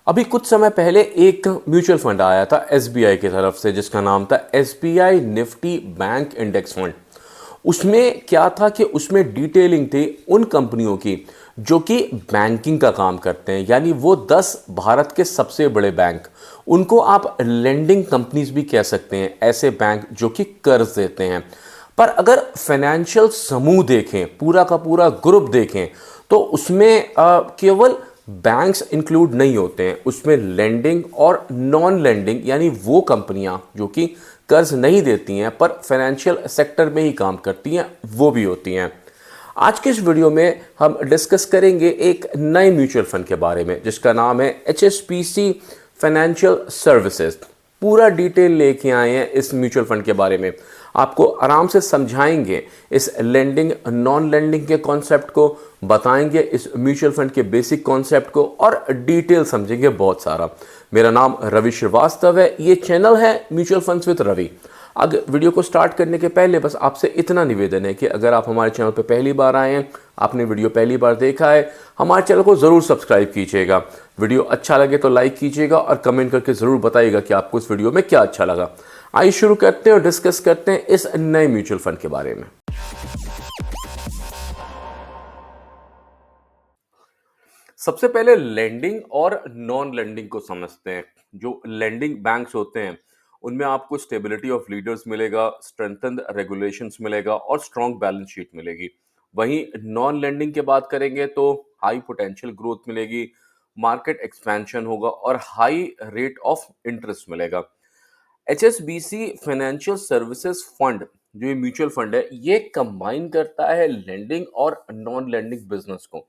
अभी कुछ समय पहले एक म्यूचुअल फंड आया था एसबीआई की तरफ से जिसका नाम था SBI Nifty bank index fund. उसमें क्या था कि उसमें डिटेलिंग थी उन कंपनियों की जो कि बैंकिंग का काम करते हैं, यानी वो 10 भारत के सबसे बड़े बैंक, उनको आप लेंडिंग कंपनीज भी कह सकते हैं, ऐसे बैंक जो कि कर्ज देते हैं। पर अगर फाइनेंशियल समूह देखें, पूरा का पूरा ग्रुप देखें, तो उसमें केवल बैंक्स इंक्लूड नहीं होते हैं, उसमें लेंडिंग और नॉन लेंडिंग यानी वो कंपनियां जो कि कर्ज नहीं देती हैं पर फाइनेंशियल सेक्टर में ही काम करती हैं, वो भी होती हैं। आज के इस वीडियो में हम डिस्कस करेंगे एक नए म्यूचुअल फंड के बारे में जिसका नाम है एचएसबीसी फाइनेंशियल सर्विसेज। पूरा डिटेल लेके आए हैं इस म्यूचुअल फंड के बारे में, आपको आराम से समझाएंगे इस लेंडिंग नॉन लेंडिंग के कॉन्सेप्ट को, बताएंगे इस म्यूचुअल फंड के बेसिक कॉन्सेप्ट को और डिटेल समझेंगे बहुत सारा। मेरा नाम रवि श्रीवास्तव है, ये चैनल है म्यूचुअल फंड्स विद रवि। अगर वीडियो को स्टार्ट करने के पहले बस आपसे इतना निवेदन है कि अगर आप हमारे चैनल पर पहली बार आए हैं, आपने वीडियो पहली बार देखा है, हमारे चैनल को ज़रूर सब्सक्राइब कीजिएगा। वीडियो अच्छा लगे तो लाइक कीजिएगा और कमेंट करके ज़रूर बताइएगा कि आपको इस वीडियो में क्या अच्छा लगा। आइए शुरू करते हैं और डिस्कस करते हैं इस नए म्यूचुअल फंड के बारे में। सबसे पहले लेंडिंग और नॉन लेंडिंग को समझते हैं। जो लेंडिंग बैंक्स होते हैं उनमें आपको स्टेबिलिटी ऑफ लीडर्स मिलेगा, स्ट्रेंथन्ड रेगुलेशंस मिलेगा और स्ट्रॉन्ग बैलेंस शीट मिलेगी। वहीं नॉन लेंडिंग की बात करेंगे तो हाई पोटेंशियल ग्रोथ मिलेगी, मार्केट एक्सपेंशन होगा और हाई रेट ऑफ इंटरेस्ट मिलेगा। एचएसबीसी फाइनेंशियल सर्विसेज फंड जो ये म्यूचुअल फंड है, ये कंबाइन करता है लेंडिंग और नॉन लेंडिंग बिजनेस को।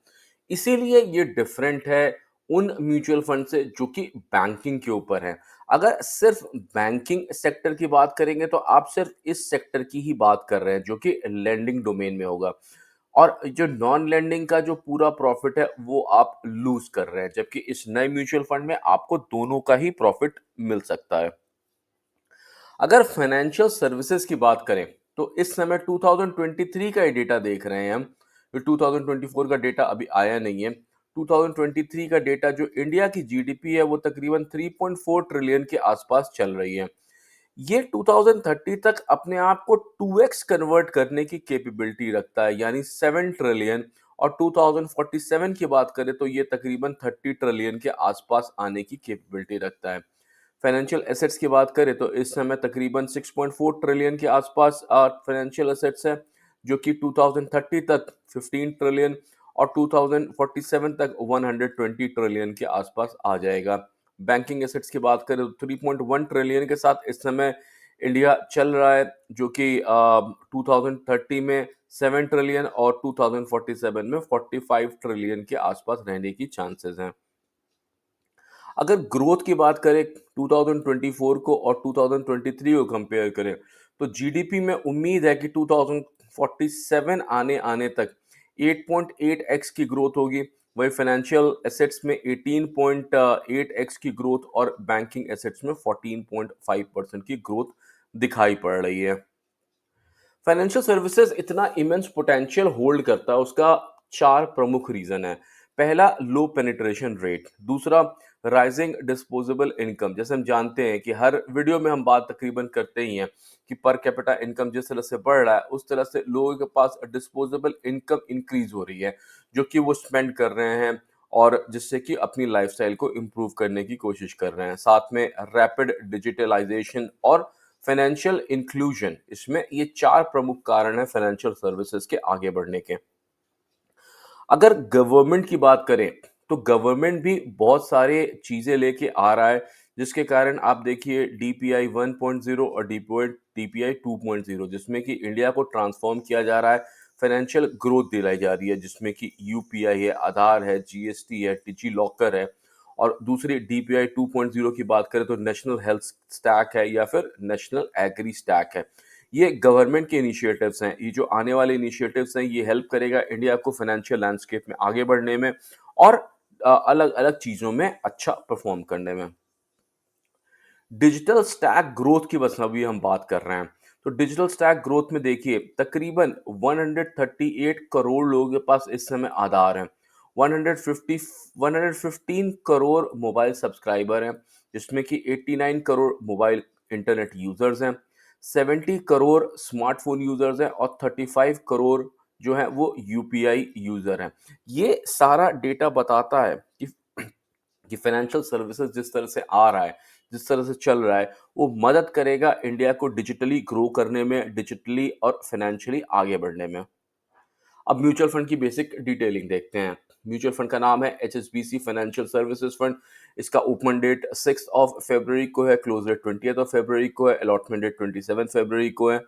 इसीलिए ये डिफरेंट है उन म्यूचुअल फंड से जो कि बैंकिंग के ऊपर है। अगर सिर्फ बैंकिंग सेक्टर की बात करेंगे तो आप सिर्फ इस सेक्टर की ही बात कर रहे हैं जो कि लेंडिंग डोमेन में होगा, और जो नॉन लेंडिंग का जो पूरा प्रॉफिट है वो आप लूज कर रहे हैं, जबकि इस नए म्यूचुअल फंड में आपको दोनों का ही प्रॉफिट मिल सकता है। अगर फाइनेंशियल सर्विसेज की बात करें तो इस समय 2023 का ये डेटा देख रहे हैं हम। ये 2024 का डेटा अभी आया नहीं है। 2023 का डेटा जो इंडिया की जीडीपी है वो तकरीबन 3.4 ट्रिलियन के आसपास चल रही है। ये 2030 तक अपने आप को 2x कन्वर्ट करने की कैपेबिलिटी रखता है, यानी 7 ट्रिलियन। और 2047 की बात करें तो ये तकरीबन 30 ट्रिलियन के आसपास आने की कैपेबिलिटी रखता है। फाइनेंशियल एसेट्स की बात करें तो इस समय तकरीबन 6.4 ट्रिलियन के आसपास फाइनेंशियल एसेट्स है, जो कि 2030 तक 15 ट्रिलियन और 2047 तक 120 ट्रिलियन के आसपास आ जाएगा। बैंकिंग एसेट्स की बात करें तो 3.1 ट्रिलियन के साथ इस समय इंडिया चल रहा है, जो कि 2030 में 7 ट्रिलियन और 2047 में 45 ट्रिलियन के आसपास रहने की चांसेस हैं। अगर ग्रोथ की बात करें 2024 को और 2023 को कंपेयर करें तो जीडीपी में उम्मीद है कि 2047 आने आने तक 8.8x की ग्रोथ होगी। वही फाइनेंशियल एसेट्स में 18.8x की ग्रोथ और बैंकिंग एसेट्स में 14.5% की ग्रोथ दिखाई पड़ रही है। फाइनेंशियल सर्विसेज इतना इमेंस पोटेंशियल होल्ड करता है, उसका चार प्रमुख रीजन है। पहला, लो पेनिट्रेशन रेट। दूसरा, राइजिंग डिस्पोजेबल इनकम। जैसे हम जानते हैं कि हर वीडियो में हम बात तकरीबन करते ही हैं कि पर कैपिटा इनकम जिस तरह से बढ़ रहा है उस तरह से लोगों के पास डिस्पोजेबल इनकम इंक्रीज हो रही है, जो कि वो स्पेंड कर रहे हैं और जिससे कि अपनी लाइफस्टाइल को इम्प्रूव करने की कोशिश कर रहे हैं। साथ में रैपिड डिजिटलाइजेशन और फाइनेंशियल इंक्लूजन, इसमें ये चार प्रमुख कारण हैं फाइनेंशियल सर्विसेज के आगे बढ़ने के। अगर गवर्नमेंट की बात करें तो गवर्नमेंट भी बहुत सारे चीजें लेके आ रहा है, जिसके कारण आप देखिए डीपीआई 1.0 और डीपीआई 2.0, जिसमें कि इंडिया को ट्रांसफॉर्म किया जा रहा है, फाइनेंशियल ग्रोथ दिलाई जा रही है, जिसमें कि यूपीआई है, आधार है, जीएसटी है, डिजी लॉकर है। और दूसरी डीपीआई 2.0 की बात करें तो नेशनल हेल्थ स्टैक है या फिर नेशनल एग्री स्टैक है। ये गवर्नमेंट के इनिशिएटिव्स हैं। ये जो आने वाले इनिशिएटिव्स हैं ये हेल्प करेगा इंडिया को फाइनेंशियल लैंडस्केप में आगे बढ़ने में और अलग अलग चीजों में अच्छा परफॉर्म करने में। डिजिटल स्टैक ग्रोथ की बस अभी हम बात कर रहे हैं। तो डिजिटल स्टैक ग्रोथ में देखिए तकरीबन 138 करोड़ लोगों के पास इस समय आधार है। 150 115 करोड़ मोबाइल सब्सक्राइबर हैं, जिसमें कि 89 करोड़ मोबाइल इंटरनेट यूजर्स हैं, 70 करोड़ स्मार्टफोन यूजर्स हैं और 35 करोड़ जो है वो यूपीआई यूजर हैं। ये सारा डेटा बताता है कि फाइनेंशियल सर्विसेज जिस तरह से आ रहा है, जिस तरह से चल रहा है, वो मदद करेगा इंडिया को डिजिटली ग्रो करने में, डिजिटली और फाइनेंशियली आगे बढ़ने में। अब म्यूचुअल फंड की बेसिक डिटेलिंग देखते हैं। म्यूचुअल फंड का नाम है एचएसबीसी फाइनेंशियल सर्विसेज फंड। इसका ओपन डेट 6 ऑफ फरवरी को है, close date 20th of February को है, अलॉटमेंट डेट 27 फरवरी को है।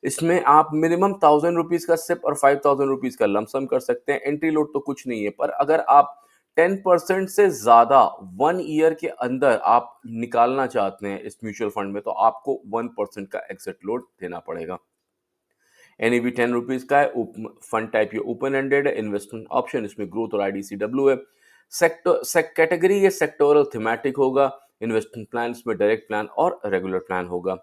इसमें आप मिनिमम 1000 रुपीज का सिप और 5000 रुपीज का लमसम कर सकते हैं। एंट्री लोड तो कुछ नहीं है, पर अगर आप 10% से ज्यादा 1 ईयर के अंदर आप निकालना चाहते हैं इस म्यूचुअल फंड में, तो आपको 1% का एग्जिट लोड देना पड़ेगा। एनईवी 10 रुपीज का है। फंड टाइप ये ओपन एंडेड है। इन्वेस्टमेंट ऑप्शन इसमें ग्रोथ और आईडीसीडब्ल्यू है। सेक्टर कैटेगरी ये सेक्टोरल थीमेटिक होगा। इन्वेस्टमेंट प्लान इसमें डायरेक्ट प्लान और रेगुलर प्लान होगा।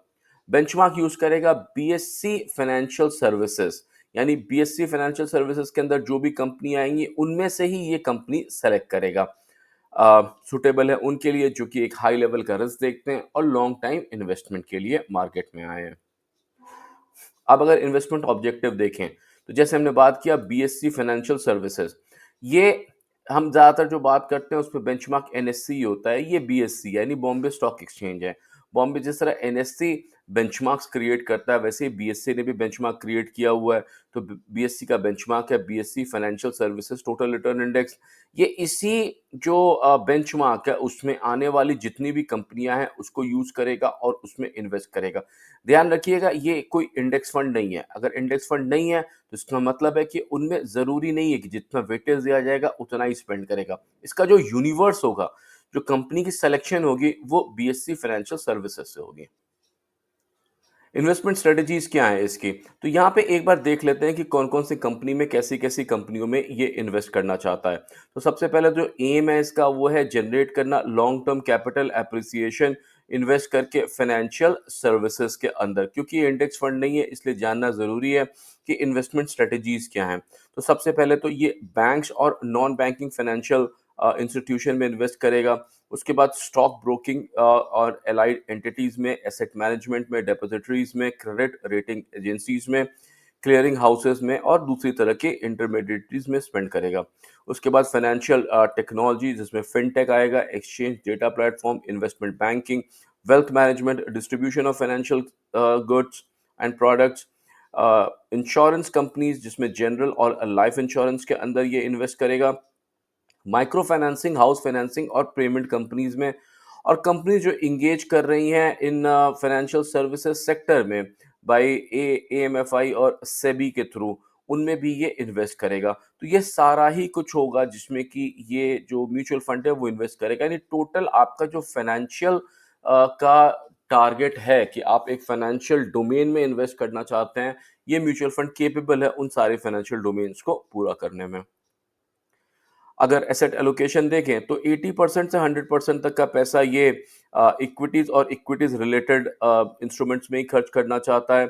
बेंचमार्क यूज करेगा बीएससी फाइनेंशियल सर्विसेज, यानी बीएससी फाइनेंशियल सर्विसेज के अंदर जो भी कंपनी आएंगी उनमें से ही ये कंपनी सेलेक्ट करेगा। सुटेबल है उनके लिए जो कि एक हाई लेवल का रिस्क देखते हैं और लॉन्ग टाइम इन्वेस्टमेंट के लिए मार्केट में आए हैं। अब अगर इन्वेस्टमेंट ऑब्जेक्टिव देखें, तो जैसे हमने बात किया बीएससी फाइनेंशियल सर्विसेज, ये हम ज़्यादातर जो बात करते हैं उस पे बेंचमार्क एनएससी होता है। ये बीएससी यानी बॉम्बे स्टॉक एक्सचेंज है। बॉम्बे जिस तरह एनएससी बेंचमार्क्स क्रिएट करता है, वैसे ही बीएससी ने भी बेंचमार्क क्रिएट किया हुआ है। तो बीएससी का बेंचमार्क है BSc financial services total return index. ये इसी जो बेंचमार्क है उसमें आने वाली जितनी भी कंपनियां हैं उसको यूज करेगा और उसमें इन्वेस्ट करेगा। ध्यान रखिएगा ये कोई इंडेक्स फंड नहीं है। अगर इंडेक्स फंड नहीं है तो इसका मतलब है कि उनमें ज़रूरी नहीं है कि जितना वेटेज दिया जाएगा उतना ही स्पेंड करेगा। इसका जो यूनिवर्स होगा, जो कंपनी की सिलेक्शन होगी, वो बीएससी फाइनेंशियल सर्विसेज से होगी। इन्वेस्टमेंट स्ट्रेटजीज क्या है इसकी? तो यहाँ पे एक बार देख लेते हैं कि कौन-कौन सी कंपनी में कैसी-कैसी कंपनियों में ये इन्वेस्ट करना चाहता है। तो सबसे पहले जो एम है इसका वो है जनरेट करना long term capital appreciation invest करके फाइनेंशियल सर्विसेज के अंदर। क्योंकि ये इंडेक्स फंड नहीं है इसलिए जानना ज़रूरी है कि इन्वेस्टमेंट स्ट्रेटजीज क्या हैं। तो सबसे पहले तो ये बैंक्स और नॉन बैंकिंग फाइनेंशियल इंस्टीट्यूशन में इन्वेस्ट करेगा। उसके बाद स्टॉक ब्रोकिंग और एलाइड एंटिटीज में, एसेट मैनेजमेंट में, डिपॉजिटरीज में, क्रेडिट रेटिंग एजेंसीज में, क्लियरिंग हाउसेस में और दूसरी तरह के इंटरमीडिएटरीज में स्पेंड करेगा। उसके बाद फाइनेंशियल टेक्नोलॉजी जिसमें फिनटेक आएगा, exchange data platform, investment banking, wealth management, distribution of financial goods and products, insurance companies जिसमें जनरल और लाइफ इंश्योरेंस के अंदर ये इन्वेस्ट करेगा, माइक्रो फाइनेंसिंग, हाउस फाइनेंसिंग और पेमेंट कंपनीज में, और कंपनीज जो इंगेज कर रही हैं इन फाइनेंशियल सर्विसेज सेक्टर में बाय एएमएफआई और सेबी के थ्रू, उनमें भी ये इन्वेस्ट करेगा। तो ये सारा ही कुछ होगा जिसमें कि ये जो म्यूचुअल फंड है वो इन्वेस्ट करेगा। यानी टोटल आपका जो फाइनेंशियल का टारगेट है कि आप एक फाइनेंशियल डोमेन में इन्वेस्ट करना चाहते हैं, ये म्यूचुअल फंड केपेबल है उन सारे फाइनेंशियल डोमेन्स को पूरा करने में। अगर एसेट एलोकेशन देखें तो 80% से 100% तक का पैसा ये इक्विटीज और इक्विटीज रिलेटेड इंस्ट्रूमेंट्स में ही खर्च करना चाहता है।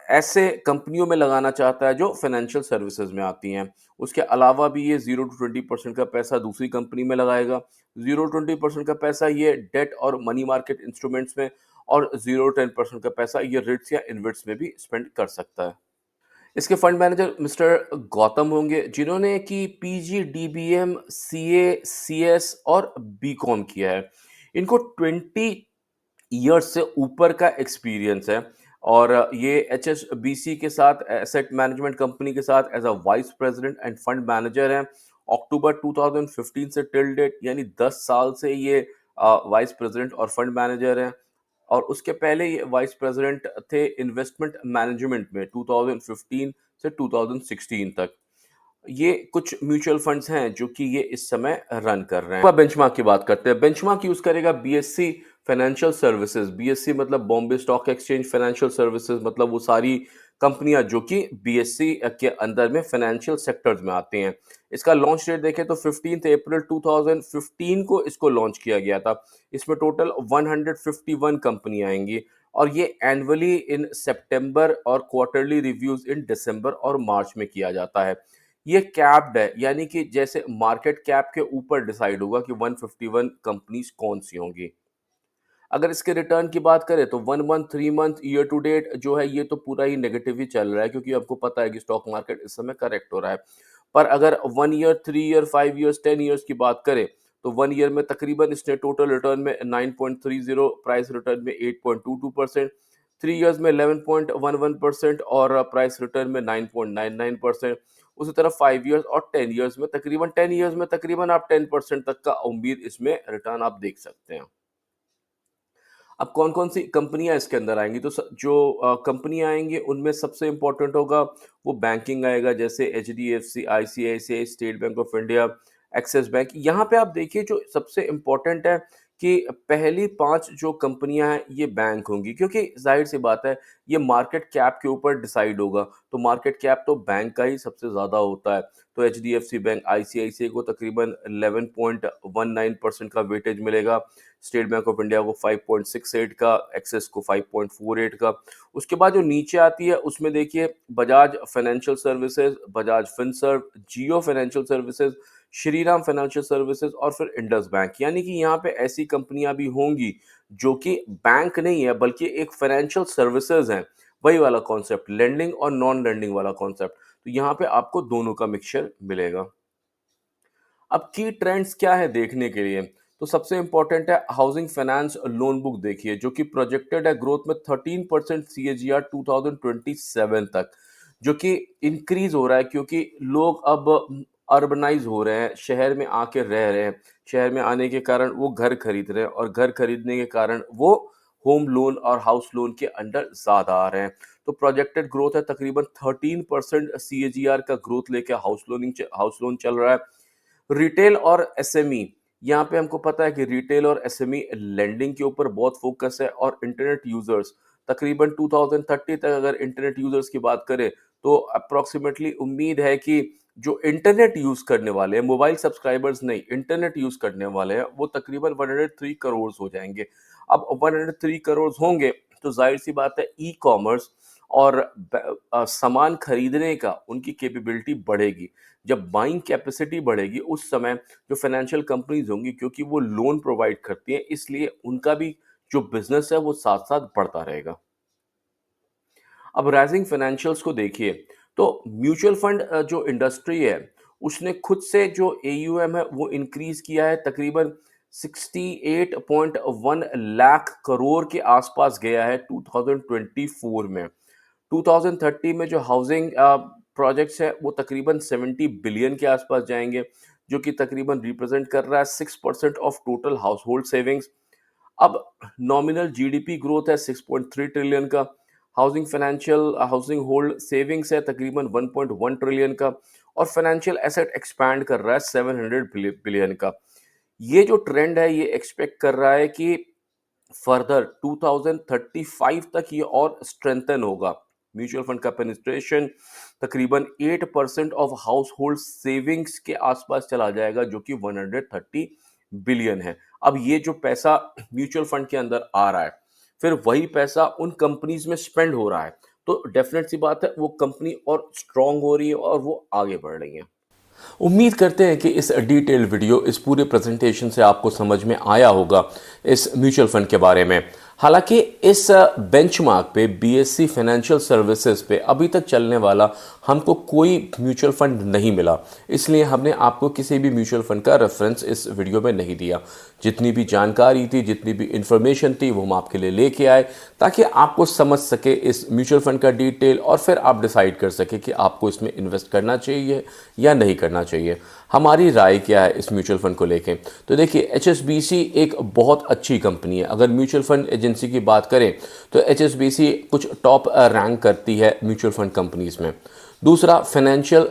ऐसे कंपनियों में लगाना चाहता है जो फाइनेंशियल सर्विसेज में आती हैं। उसके अलावा भी ये 0 to 20% का पैसा दूसरी कंपनी में लगाएगा। 0 to 20% का पैसा ये डेट और मनी मार्केट इंस्ट्रूमेंट्स में, और 0 to 10% का पैसा ये रिट्स या इन्वेट्स में भी स्पेंड कर सकता है। इसके फंड मैनेजर मिस्टर गौतम होंगे, जिन्होंने कि पीजी, डीबीएम, सीए, सीएस और बीकॉम किया है। इनको 20 ईयर्स से ऊपर का एक्सपीरियंस है और ये एचएसबीसी के साथ, एसेट मैनेजमेंट कंपनी के साथ as a vice president and fund manager हैं। अक्टूबर 2015 से टिल डेट यानी 10 साल से ये वाइस प्रेसिडेंट और फंड मैनेजर हैं। और उसके पहले ये वाइस प्रेसिडेंट थे इन्वेस्टमेंट मैनेजमेंट में 2015 से 2016 तक। ये कुछ म्यूचुअल फंड्स हैं जो कि ये इस समय रन कर रहे हैं। अब बेंचमार्क की बात करते हैं। बेंचमार्क यूज करेगा बीएससी फाइनेंशियल सर्विसेज। बीएससी मतलब Bombay stock exchange, financial services मतलब वो सारी कंपनियां जो कि बीएससी के अंदर में फाइनेंशियल सेक्टर्स में आती हैं। इसका लॉन्च डेट देखें तो 15 अप्रैल 2015 को इसको लॉन्च किया गया था। इसमें टोटल 151 कंपनी आएंगी और ये एनुअली इन सितंबर और क्वार्टरली रिव्यूज इन दिसंबर और मार्च में किया जाता है। ये कैप्ड है, यानी कि जैसे मार्केट कैप के ऊपर डिसाइड होगा कि 151 कंपनीज कौन सी होंगी। अगर इसके रिटर्न की बात करें तो 1 month, 3 month, year to date जो है ये तो पूरा ही नेगेटिव ही चल रहा है, क्योंकि आपको पता है कि स्टॉक मार्केट इस समय करेक्ट हो रहा है। पर अगर 1 ईयर, 3 ईयर, 5 ईयर्स, 10 ईयर्स की बात करें तो 1 ईयर में तकरीबन इसने टोटल रिटर्न में 9.30, प्राइस रिटर्न में 8.22%, 3 ईयर्स में 11.11% और प्राइस रिटर्न में 9.99%। उसी तरह 5 ईयर्स और 10 ईयर्स में तकरीबन आप 10% तक का उम्मीद इसमें रिटर्न आप देख सकते हैं। अब कौन-कौन सी कंपनियाँ इसके अंदर आएँगी? तो जो कंपनियाँ आएँगी उनमें सबसे इम्पोर्टेंट होगा वो बैंकिंग आएगा, जैसे HDFC, ICICI, state bank of India, axis bank. यहाँ पे आप देखिए जो सबसे इम्पोर्टेंट है कि पहली 5 जो कंपनियाँ हैं ये बैंक होंगी, क्योंकि ज़ाहिर-सी बात है ये मार्केट कैप के ऊपर डिसाइड होगा। तो मार्केट कैप तो बैंक का ही सबसे ज़्यादा होता है। तो एचडीएफसी बैंक, आईसीआईसीआई को तकरीबन 11.19% का वेटेज मिलेगा। स्टेट बैंक ऑफ इंडिया को 5.68 का, एक्सिस को 5.48 का। उसके बाद जो नीचे आती है उसमें देखिए Bajaj financial services, Bajaj Finserv, Jio financial services, Shriram financial services और फिर इंडस बैंक। यानी कि यहाँ पे ऐसी कंपनियां भी होंगी जो कि बैंक नहीं है बल्कि एक फाइनेंशियल सर्विसेज हैं। वही वाला कॉन्सेप्ट, लेंडिंग और नॉन लेंडिंग वाला कॉन्सेप्ट। तो यहाँ पे आपको दोनों का मिक्सचर मिलेगा। अब की ट्रेंड्स क्या है देखने के लिए? तो सबसे इंपॉर्टेंट है हाउसिंग फाइनेंस लोन बुक देखिए, जो कि प्रोजेक्टेड है ग्रोथ में 13% सीएजीआर 2027 तक, जो कि इंक्रीज हो रहा है क्योंकि लोग अब अर्बनाइज हो रहे हैं, शहर में आके रह रहे हैं। शहर में आने के कारण वो घर खरीद रहे हैं और घर खरीदने के कारण वो होम लोन और हाउस लोन के अंडर ज़्यादा आ रहे हैं। तो प्रोजेक्टेड ग्रोथ है तकरीबन 13% सीएजीआर का ग्रोथ लेके हाउस लोन चल रहा है। रिटेल और एसएमई, यहाँ पे हमको पता है कि रिटेल और एसएमई लेंडिंग के ऊपर बहुत फोकस है और इंटरनेट यूजर्स तकरीबन 2030 तक अगर इंटरनेट यूजर्स की बात करें तो अप्रोक्सीमेटली उम्मीद है कि जो इंटरनेट यूज करने वाले हैं, मोबाइल सब्सक्राइबर्स नहीं, इंटरनेट यूज करने वाले हैं, वो तकरीबन 103 करोड़ हो जाएंगे। अब 103 करोड़ होंगे तो जाहिर सी बात है ई कॉमर्स और सामान खरीदने का उनकी कैपेबिलिटी बढ़ेगी। जब बाइंग कैपेसिटी बढ़ेगी उस समय जो फाइनेंशियल कंपनीज होंगी, क्योंकि वो लोन प्रोवाइड करती हैं, इसलिए उनका भी जो बिजनेस है वो साथ साथ बढ़ता रहेगा। अब राइजिंग फाइनेंशियल्स को देखिए तो म्यूचुअल फंड जो इंडस्ट्री है उसने खुद से जो एयूएम है वो इंक्रीज किया है, तकरीबन 68.1 लाख करोड़ के आसपास गया है 2024 में। 2030 में जो हाउसिंग प्रोजेक्ट्स है वो तकरीबन 70 बिलियन के आसपास जाएंगे, जो कि तकरीबन रिप्रेजेंट कर रहा है 6% of total house hold savings. अब नॉमिनल जीडीपी ग्रोथ है 6.3 ट्रिलियन का। हाउसिंग होल्ड सेविंग्स है तकरीबन 1.1 ट्रिलियन का और फाइनेंशियल एसेट एक्सपैंड कर रहा है 700 बिलियन का। ये जो ट्रेंड है ये एक्सपेक्ट कर रहा है कि फर्दर 2035 तक ये और स्ट्रेंथन होगा। म्यूचुअल फंड का पेनिट्रेशन तकरीबन 8% ऑफ हाउस होल्ड सेविंग्स के आसपास चला जाएगा, जो कि 130 बिलियन है। अब ये जो पैसा म्यूचुअल फंड के अंदर आ रहा है फिर वही पैसा उन कंपनीज में स्पेंड हो रहा है, तो डेफिनेट सी बात है वो कंपनी और स्ट्रांग हो रही है और वो आगे बढ़ रही है। उम्मीद करते हैं कि इस डिटेल्ड वीडियो, इस पूरे प्रेजेंटेशन से आपको समझ में आया होगा इस म्यूचुअल फंड के बारे में। हालांकि इस बेंचमार्क पे बीएससी फाइनेंशियल सर्विसेज पे अभी तक चलने वाला हमको कोई म्यूचुअल फंड नहीं मिला, इसलिए हमने आपको किसी भी म्यूचुअल फंड का रेफरेंस इस वीडियो में नहीं दिया। जितनी भी जानकारी थी, जितनी भी इंफॉर्मेशन थी, वो हम आपके लिए लेके आए ताकि आपको समझ सके इस म्यूचुअल फंड का डिटेल और फिर आप डिसाइड कर सके कि आपको इसमें इन्वेस्ट करना चाहिए या नहीं करना चाहिए। हमारी राय क्या है इस म्यूचुअल फंड को लेके? तो देखिए, एचएसबीसी एक बहुत अच्छी कंपनी है। अगर म्यूचुअल फंड एजेंसी की बात करें तो एचएसबीसी कुछ टॉप रैंक करती है म्यूचुअल फंड कंपनीज में। दूसरा, फाइनेंशियल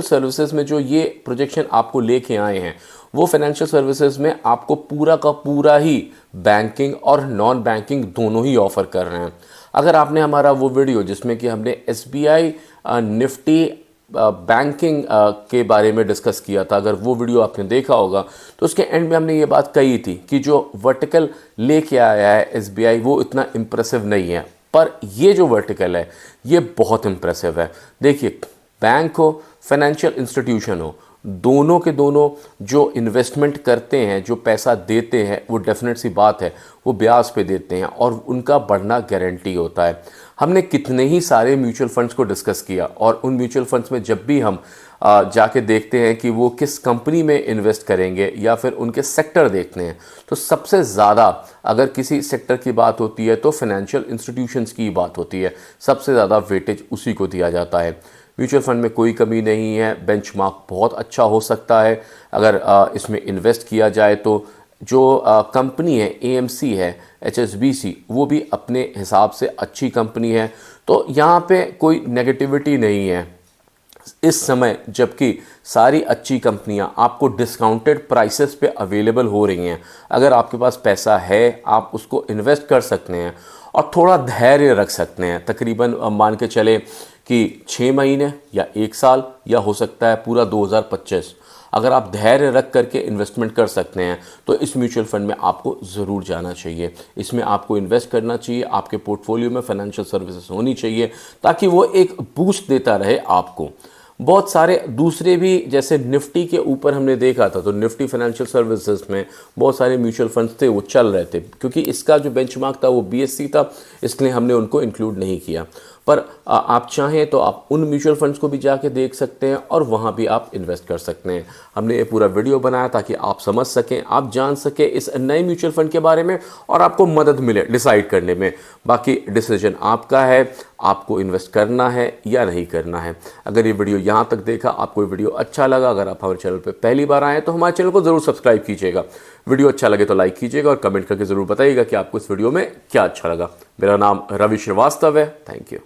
सर्विसेज में जो ये प्रोजेक्शन आपको लेके आए हैं वो फाइनेंशियल सर्विसेज में आपको पूरा का पूरा ही बैंकिंग और नॉन बैंकिंग दोनों ही ऑफर कर रहे हैं। अगर आपने हमारा वो वीडियो जिसमें कि हमने एसबीआई निफ्टी बैंकिंग के बारे में डिस्कस किया था, अगर वो वीडियो आपने देखा होगा तो उसके एंड में हमने ये बात कही थी कि जो वर्टिकल लेके आया है एसबीआई वो इतना इम्प्रेसिव नहीं है, पर ये जो वर्टिकल है ये बहुत इम्प्रेसिव है। देखिए, बैंक हो, फाइनेंशियल इंस्टीट्यूशन हो, दोनों के दोनों जो इन्वेस्टमेंट करते हैं, जो पैसा देते हैं, वो डेफिनेट सी बात है वो ब्याज पे देते हैं और उनका बढ़ना गारंटी होता है। हमने कितने ही सारे म्यूचुअल फंड्स को डिस्कस किया और उन म्यूचुअल फंड्स में जब भी हम जाके देखते हैं कि वो किस कंपनी में इन्वेस्ट करेंगे या फिर उनके सेक्टर देखते हैं, तो सबसे ज़्यादा अगर किसी सेक्टर की बात होती है तो फाइनेंशियल इंस्टीट्यूशंस की बात होती है, सबसे ज़्यादा वेटेज उसी को दिया जाता है। म्यूचुअल फंड में कोई कमी नहीं है, बेंचमार्क बहुत अच्छा हो सकता है अगर इसमें इन्वेस्ट किया जाए तो। जो कंपनी है एएमसी है, एचएसबीसी, वो भी अपने हिसाब से अच्छी कंपनी है, तो यहाँ पे कोई नेगेटिविटी नहीं है इस समय, जबकि सारी अच्छी कंपनियां आपको डिस्काउंटेड प्राइसेस पे अवेलेबल हो रही हैं। अगर आपके पास पैसा है आप उसको इन्वेस्ट कर सकते हैं और थोड़ा धैर्य रख सकते हैं। तकरीबन मान के चले कि 6 महीने या 1 साल या हो सकता है पूरा 2025, अगर आप धैर्य रख करके इन्वेस्टमेंट कर सकते हैं तो इस म्यूचुअल फंड में आपको ज़रूर जाना चाहिए। इसमें आपको इन्वेस्ट करना चाहिए, आपके पोर्टफोलियो में फाइनेंशियल सर्विसेज होनी चाहिए ताकि वो एक बूस्ट देता रहे आपको। बहुत सारे दूसरे भी, जैसे निफ्टी के ऊपर हमने देखा था तो निफ्टी फाइनेंशियल सर्विसेज में बहुत सारे म्यूचुअल फंड्स थे वो चल रहे थे, क्योंकि इसका जो बेंचमार्क था वो बीएससी था, इसलिए हमने उनको इंक्लूड नहीं किया। पर आप चाहें तो आप उन म्यूचुअल फंड्स को भी जाके देख सकते हैं और वहाँ भी आप इन्वेस्ट कर सकते हैं। हमने ये पूरा वीडियो बनाया ताकि आप समझ सकें, आप जान सकें इस नए म्यूचुअल फंड के बारे में और आपको मदद मिले डिसाइड करने में। बाकी डिसीजन आपका है, आपको इन्वेस्ट करना है या नहीं करना है। अगर ये वीडियो यहाँ तक देखा, आपको ये वीडियो अच्छा लगा, अगर आप हमारे चैनल पर पहली बार आए तो हमारे चैनल को ज़रूर सब्सक्राइब कीजिएगा। वीडियो अच्छा लगे तो लाइक कीजिएगा और कमेंट करके ज़रूर बताइएगा कि आपको इस वीडियो में क्या अच्छा लगा। मेरा नाम रवि श्रीवास्तव है। Thank you.